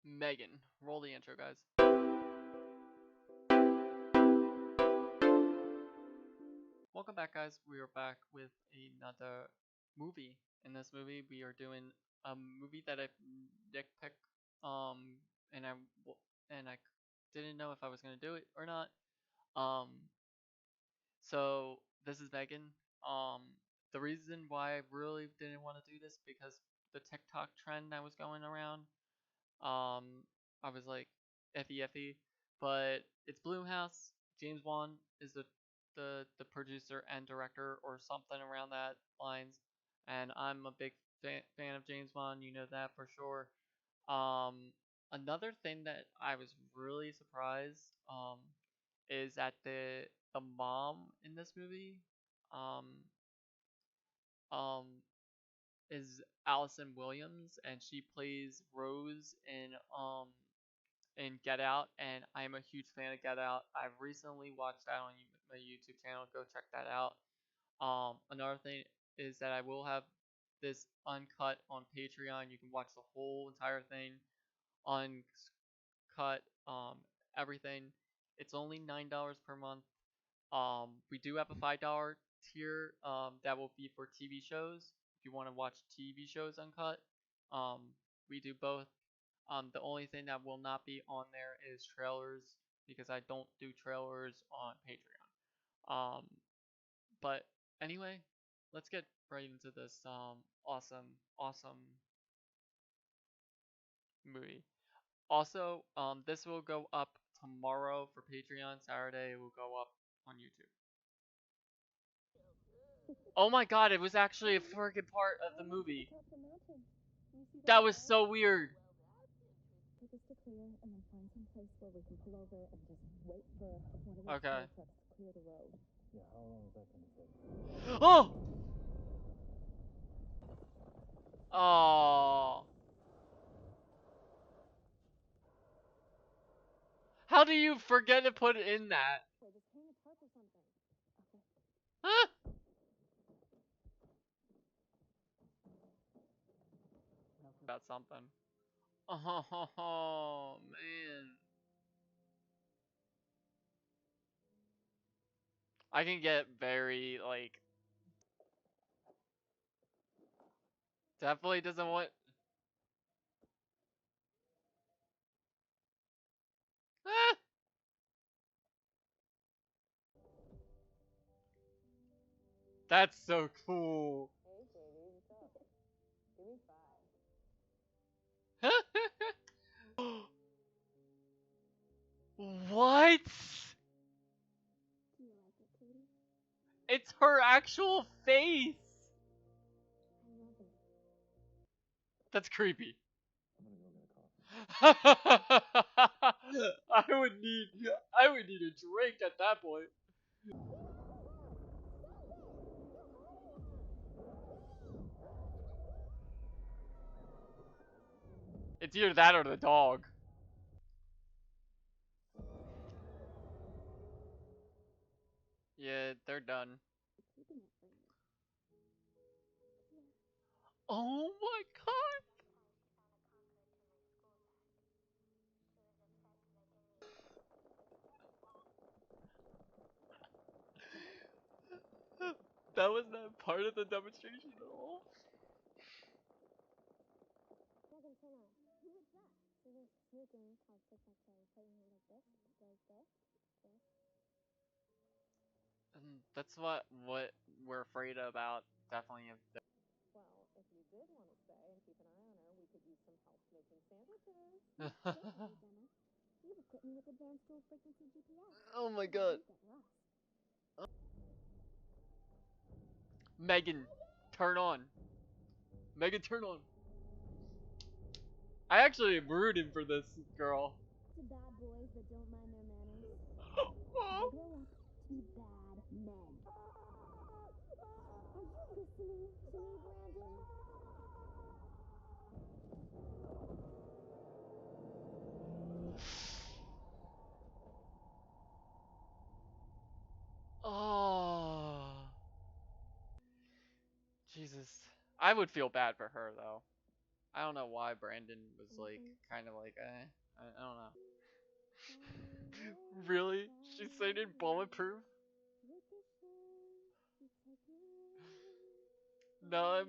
M3GAN. Roll the intro, guys. Welcome back, guys. We are back with another movie. In this movie, we are doing a movie that I picked, and I didn't know if I was gonna do it or not. Um, so this is M3GAN. Um, the reason why I really didn't want to do this because the TikTok trend that was going around. I was like iffy, but it's Bloomhouse. James Wan is the producer and director or something around that lines, and I'm a big fan of James Wan. You know that for sure. Another thing that I was really surprised is that the mom in this movie um um is Allison Williams, and she plays Rose in Get Out, and I'm a huge fan of Get Out. I've recently watched that on my YouTube channel. Go check that out. Another thing is that I will have this uncut on Patreon. You can watch the whole entire thing uncut. Everything. It's only $9 per month. We do have a $5 tier. That will be for TV shows. If you want to watch TV shows uncut, um, we do both. The only thing that will not be on there is trailers because I don't do trailers on Patreon. But anyway, let's get right into this awesome movie. Also, this will go up tomorrow for Patreon. Saturday it will go up on YouTube. Oh my god, it was actually a freaking part of the movie. That was so weird. Okay. Oh! Oh. How do you forget to put it in that? Huh? About something. Oh, man. I can get very, like... Definitely doesn't want... Ah! That's so cool. What? It's her actual face. That's creepy. I would need a drink at that point. It's either that or the dog. Yeah, they're done. Oh my god! That was not part of the demonstration at all. And that's what we're afraid about. Definitely. Oh my god. M3GAN, turn on. M3GAN, turn on. I actually am rooting for this girl. Oh, Jesus. I would feel bad for her though. I don't know why Brandon was like kind of like I don't know. Really? She's saying it bulletproof? No,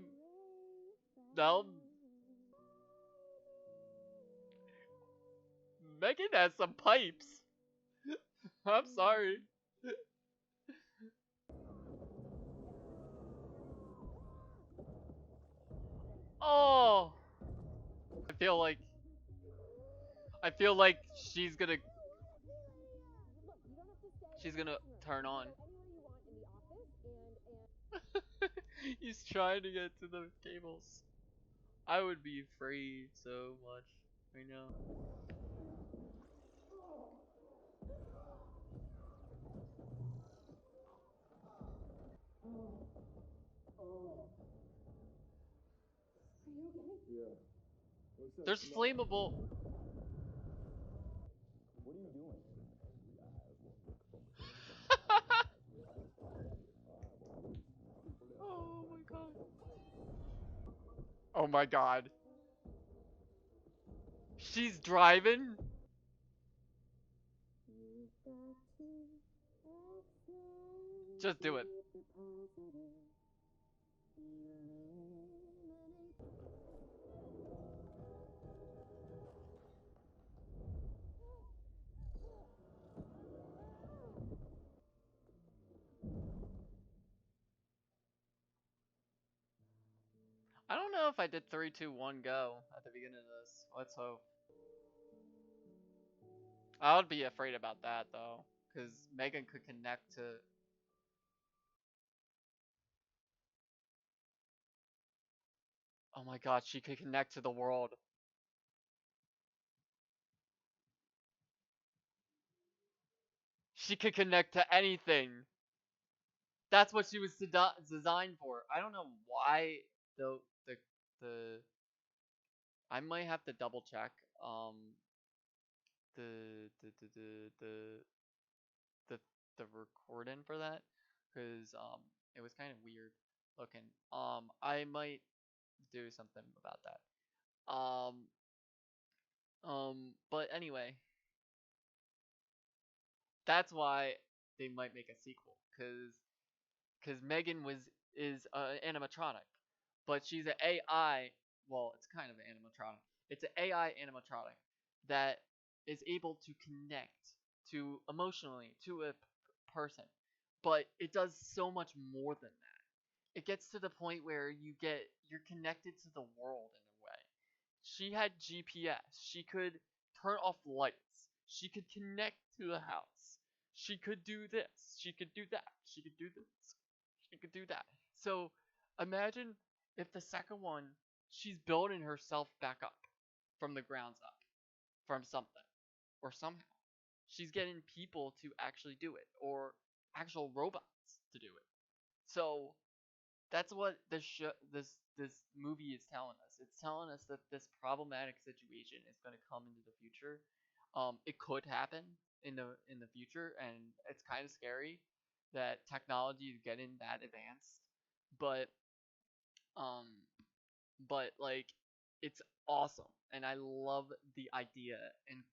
no. M3GAN has some pipes. I'm sorry. Oh, I feel like she's gonna turn on. He's trying to get to the cables. I would be afraid so much right now. There's flammable. What are you doing? Oh my god. Oh my god. She's driving? Just do it. I don't know if I did 3, 2, 1, go at the beginning of this. Let's hope. I would be afraid about that though, because M3GAN could connect to. Oh my god, she could connect to the world. She could connect to anything. That's what she was designed for. I don't know why the I might have to double check the the the the the the, the recording for that because it was kind of weird looking. I might do something about that. But anyway, that's why they might make a sequel because M3GAN is animatronic, but she's an AI. Well, it's kind of an animatronic. It's an AI animatronic that is able to connect to emotionally to a person, but it does so much more than that. It gets to the point where you're connected to the world in a way. She had GPS. She could turn off lights. She could connect to the house. She could do this. She could do that. She could do this. She could do that. So imagine if the second one, she's building herself back up from the grounds up, from something, or somehow. She's getting people to actually do it, or actual robots to do it. So that's what this movie is telling us. It's telling us that this problematic situation is going to come into the future. It could happen in the future, and it's kind of scary that technology is getting that advanced. But um, like it's awesome, and I love the idea and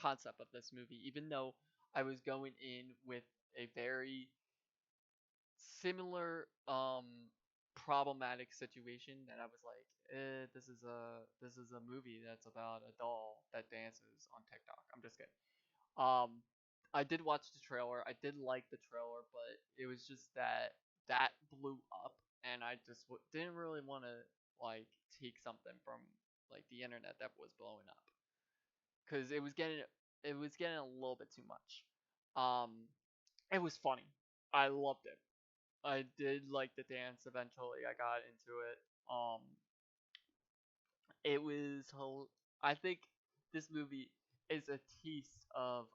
concept of this movie. Even though I was going in with a very similar problematic situation that I was like, this is a movie that's about a doll that dances on TikTok. I'm just kidding. Um, I did watch the trailer. I did like the trailer, but it was just that blew up, and I just didn't really want to like take something from like the internet that was blowing up because it was getting a little bit too much. Um, it was funny. I loved it. I did like the dance eventually. I got into it. It was I think this movie is a taste of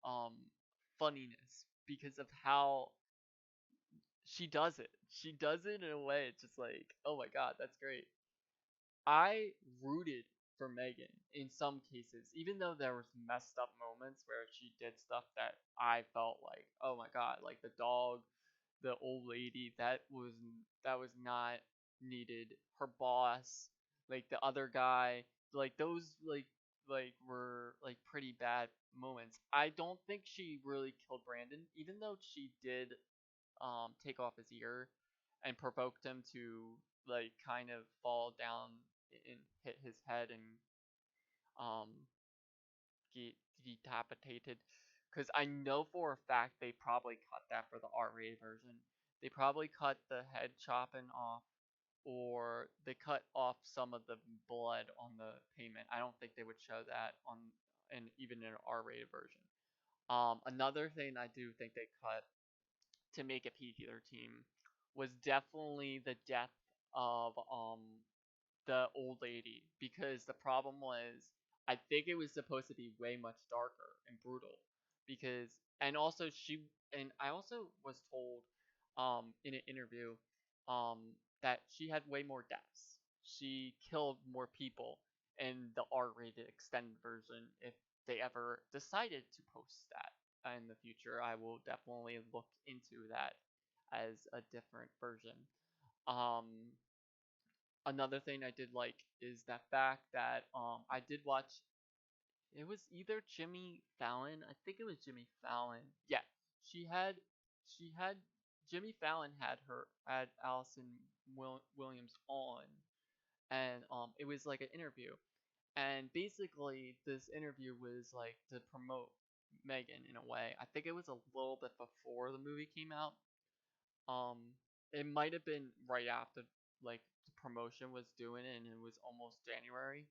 um funniness because of how she does it. She does it in a way it's just like, oh my god, that's great. I rooted for M3GAN in some cases, even though there was messed up moments where she did stuff that I felt like, oh my god, like the dog, the old lady, that was not needed. Her boss, like the other guy, like those like were like pretty bad moments. I don't think she really killed Brandon, even though she did take off his ear and provoked him to like kind of fall down and hit his head and um get decapitated. Because I know for a fact they probably cut that for the R-rated version. They probably cut the head chopping off, or they cut off some of the blood on the payment. I don't think they would show that on, and even in an R-rated version. Another thing I do think they cut to make it PG-13 was definitely the death of the old lady, because the problem was I think it was supposed to be way much darker and brutal, because and also she and I also was told in an interview um that she had way more deaths. She killed more people in the R-rated extended version. If they ever decided to post that in the future, I will definitely look into that as a different version. Um, Another thing I did like is that fact that I did watch, it was either Jimmy Fallon, I think it was Jimmy Fallon. Yeah, she had she had Jimmy Fallon had Allison Williams on, and it was like an interview, and basically this interview was like to promote Megan in a way. I think it was a little bit before the movie came out. um it might have been right after like the promotion was doing it and it was almost January.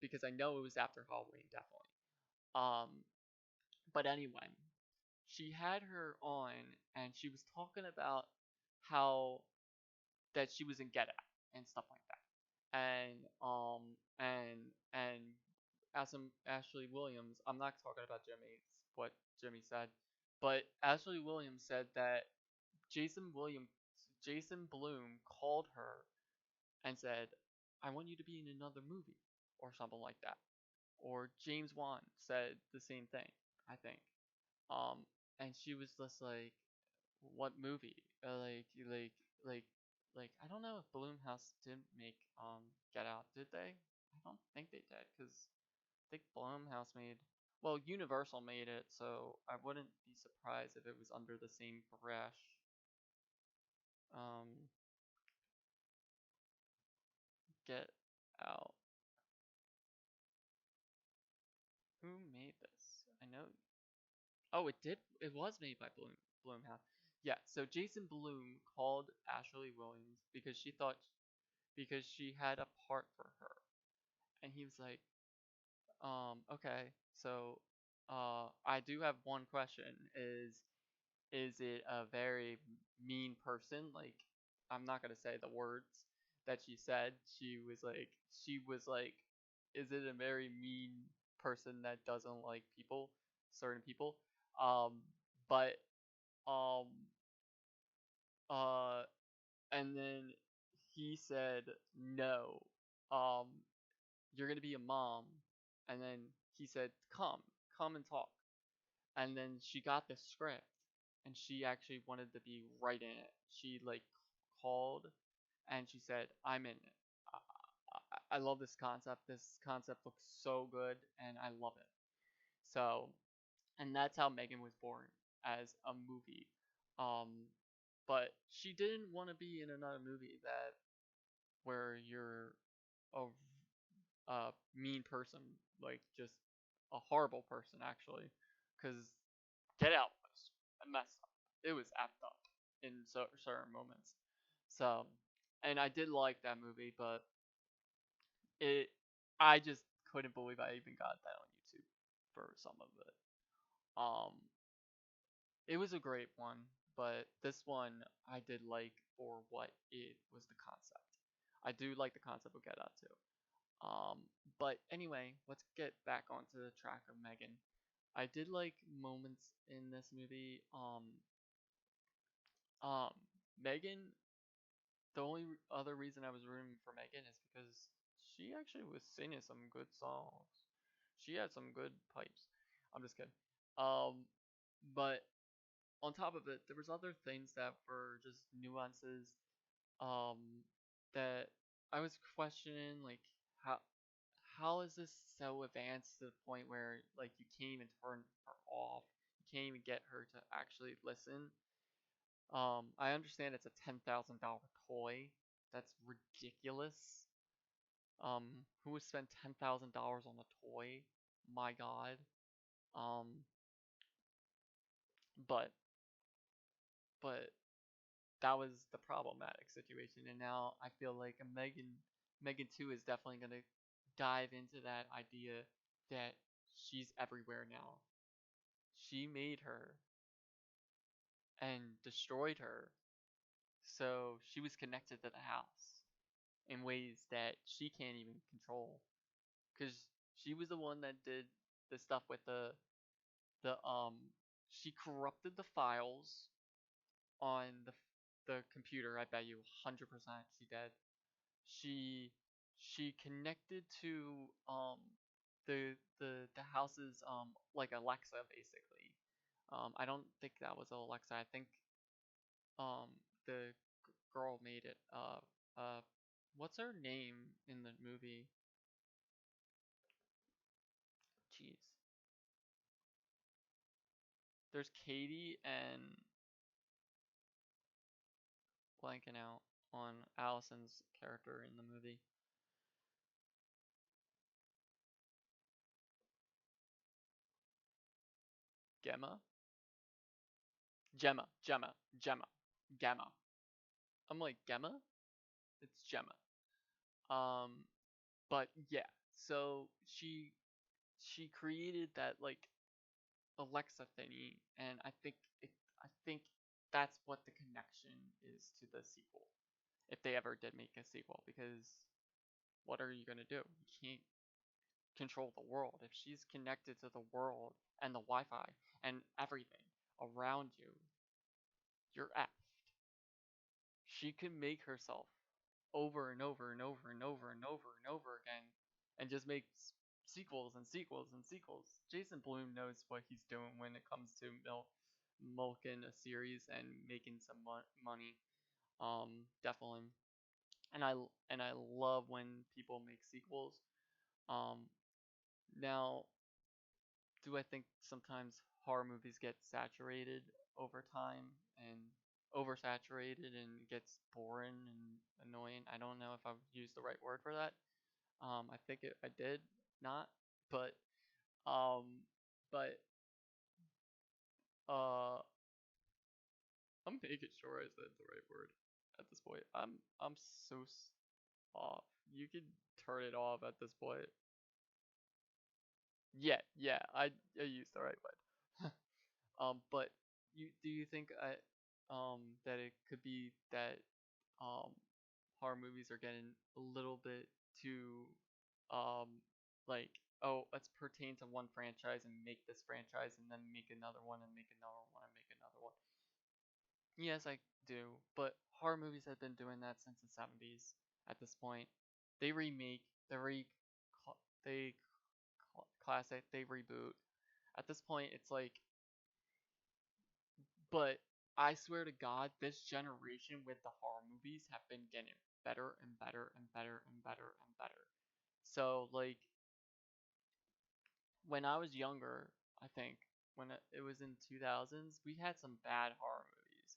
Because I know it was after Halloween, definitely. um but anyway, she had her on and she was talking about how that she was in Get Out and stuff like that. And Ashley Williams, I'm not talking about what Jimmy said, but Ashley Williams said that Jason Williams, Jason Blum called her and said, "I want you to be in another movie," or something like that. Or James Wan said the same thing, I think. Um, and she was just like, "What movie?" Like, I don't know if Blumhouse did make Get Out, did they? I don't think they did, because I think Blumhouse made. Well, Universal made it, so I wouldn't be surprised if it was under the same brush. Um, Get Out. Who made this? I know. Oh, it did. It was made by Blumhouse. Yeah. So Jason Blum called Ashley Williams because she had a part for her, and he was like, okay. So, I do have one question. Is it a very mean person? Like, I'm not gonna say the words that she said. She was like, is it a very mean person that doesn't like people, certain people? Um, but um, uh, and then he said no. Um, you're gonna be a mom, and then he said, come and talk. And then she got the script and she actually wanted to be right in it. She like called and she said, "I'm in it." I love this concept. This concept looks so good and I love it. So, and that's how M3GAN was born, as a movie. Um, but she didn't want to be in another movie that where you're a, a mean person, like just a horrible person actually, because Get Out was messed up. It was effed up in certain moments. So, and I did like that movie, but it, I just couldn't believe I even got that on YouTube for some of it. Um, it was a great one, but this one I did like for what it was, the concept. I do like the concept of Get Out too. Um, but anyway, let's get back onto the track of M3GAN. I did like moments in this movie. Um, M3GAN. The only other reason I was rooting for M3GAN is because she actually was singing some good songs. She had some good pipes. I'm just kidding. Um, but on top of it, there was other things that were just nuances. Um, that I was questioning like how how is this so advanced to the point where like you can't even turn her off? You can't even get her to actually listen. I understand it's a $10,000 toy. That's ridiculous. Who would spend $10,000 on a toy? My God. Um, but but that was the problematic situation, and now I feel like a Megan 2 is definitely gonna dive into that idea that she's everywhere now. She made her and destroyed her, so she was connected to the house in ways that she can't even control. Cause she was the one that did the stuff with the she corrupted the files on the computer. I bet you 100% she did. She she connected to the house's like Alexa basically. I don't think that was Alexa. I think um the girl made it. What's her name in the movie? Jeez. There's Katie and blanking out on Allison's character in the movie. Gemma? Gemma. Gemma. I'm like Gemma? It's Gemma. Um, but yeah, so she created that like Alexa thingy, and I think that's what the connection is to the sequel, if they ever did make a sequel, because what are you gonna do? You can't control the world. If she's connected to the world and the Wi-Fi and everything around you, you're effed. She can make herself over and over and over and over and over and over again and just make sequels and sequels and sequels. Jason Blum knows what he's doing when it comes to milking a series and making some money. Definitely. And I love when people make sequels. Um, Now, do I think sometimes horror movies get saturated over time and oversaturated and gets boring and annoying? I don't know if I've used the right word for that. I think I did not, but um, but uh, I'm making sure I said the right word at this point. I'm so off. You can turn it off at this point. Yeah, yeah, I used the right word. But do you think that it could be that um horror movies are getting a little bit too um like, oh, let's pertain to one franchise and make this franchise and then make another one and make another one and make another one. Yes, I do, but horror movies have been doing that since the 70s at this point. They remake, they classic, they reboot. At this point, it's like, but I swear to God, this generation with the horror movies have been getting better and better and better and better and better. So like when I was younger, I think when it was in 2000s, we had some bad horror movies,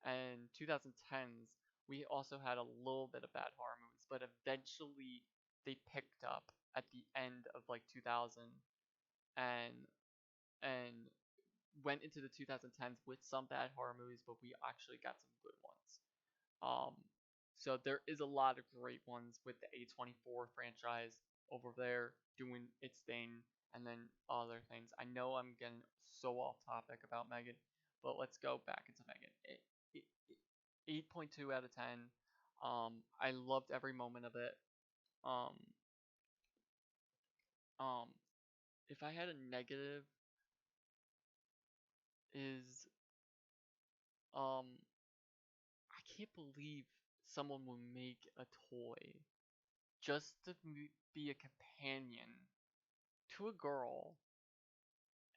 and 2010s we also had a little bit of bad horror movies, but eventually they picked up at the end of like 2000 and and went into the 2010s with some bad horror movies, but we actually got some good ones. Um, so there is a lot of great ones with the A24 franchise over there doing its thing, and then other things. I know I'm getting so off topic about M3GAN, but let's go back into M3GAN. 8.2 out of 10. I loved every moment of it. Um, um, if I had a negative, is I can't believe someone would make a toy just to be a companion to a girl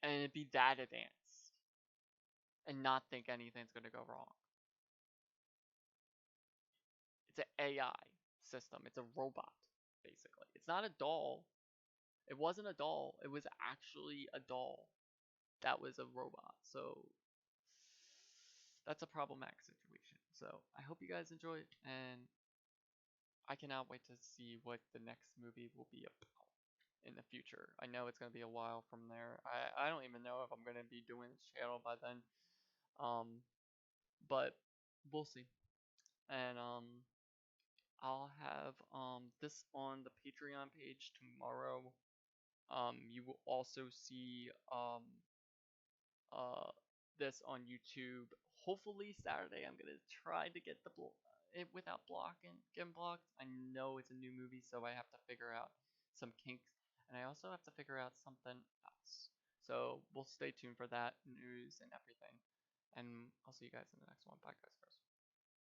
and it be that advanced and not think anything's gonna go wrong. It's an AI system. It's a robot, basically. It's not a doll. It wasn't a doll. It was actually a doll that was a robot. So that's a problematic situation. So I hope you guys enjoy it, and I cannot wait to see what the next movie will be about in the future. I know it's gonna be a while from there. I don't even know if I'm gonna be doing this channel by then. But we'll see. And I'll have this on the Patreon page tomorrow. You will also see uh this on YouTube. Hopefully Saturday. I'm gonna try to get it without getting blocked. I know it's a new movie, so I have to figure out some kinks, and I also have to figure out something else. So we'll stay tuned for that news and everything. And I'll see you guys in the next one. Bye, guys. First.